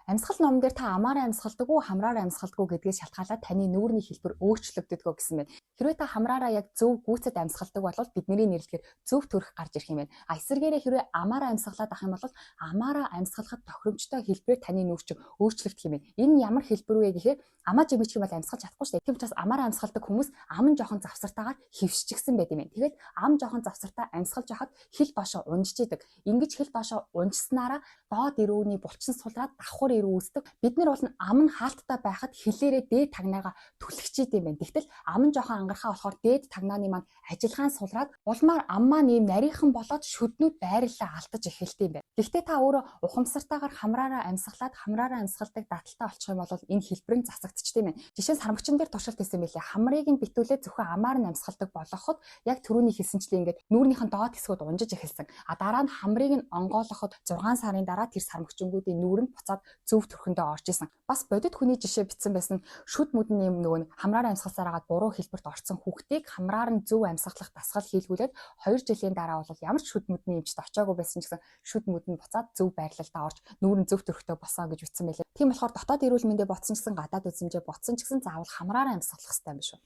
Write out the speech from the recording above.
Амьсгал номон дээр та амаараа амьсгалдаг уу, хамраараа амьсгалдаг уу гэдгээс шалтгаалаад таны нүүрний хэлбэр өөрчлөгддөг гэсэн байна. Хэрвээ та хамраараа яг зөв гүйцэд амьсгалдаг бол бидний нэрлэгээр зөв төрх гарч ирэх юм байна. Эсвэргээрээ хэрвээ амаараа амьсгалаад ах юм бол амаараа амьсгалахад тохиромжтой хэлбэрээр таны нүүр чинь өөрчлөгдөх юм байна. Энэ ямар хэлбэр вэ гэхээр амаа жимч юм бол амьсгалж чадахгүй шүү дээ. Тийм учраас амаараа амьсгалдаг хүмүүс ам нь жоохон завсартаагаар хөвсчихсэн байт юм байна. Тэгээд ам жоохон завсартаа амьсгалж яхад хил доошоо унжиж идэг. Ингэж хил доошоо унжснараа доод ирүүний булчин сулраад давхар ирүү үүсдэг. Бид нар бол ам нь хаалттай байхад хилээрээ дээд тагнаагаа түлхчихэд юм байна. Тэгтэл ам нь жоохон ангарахаа болохоор дээд тагнааны маань ажиллагаан сулраад улмаар ам маань ийм нарийнхан болоод шүднүүд байрлалаа алдаж эхэлт юм байна. Гэхдээ та өөрөө ухамсартаагаар хамраараа амьсгалдаг даталтай болчих юм бол энэ хэлбэр нь засагдчих тийм байна. Жишээ нь сармагчин дээр туршилт хийсэн байлээ. Хамрыг нь битүүлээ зөвхөн амаар нь амьсгалдаг болгоход яг түрүүний хэлсэнчлэн ингээд нүүрнийхэн доод хэсгүүд унжиж эхэлсэн. Дараа нь хамрыг нь онгойлгоход 6 сарын дараа тэр сармагчингуудын нүүр нь буцаад зөв төрхөндөө орж исэн. Бас бодит хүний жишээ бичсэн байсан шүд мүдэн юм нөгөө хамраар амьсгалсараагаад буруу хэлбэрт орсон хүүхдийг хамраар нь зөв амьсгалах дасгал хийлгүүлээд 2 жилийн дараа бол ямар ч шүд мүдний эмчт очоогүй байсан ч гэсэн шүд мүдэн буцаад зөв байрлалдаа орж нүүр нь зөв төрхтөө босоо гэж бичсэн байлээ. Тийм болохоор дотоод эрүүл мэндэ ботсон ч гэсэн гадаад үзмжээ ботсон ч гэсэн заавал хамраар амьсгалах хэрэгтэй юм шүү.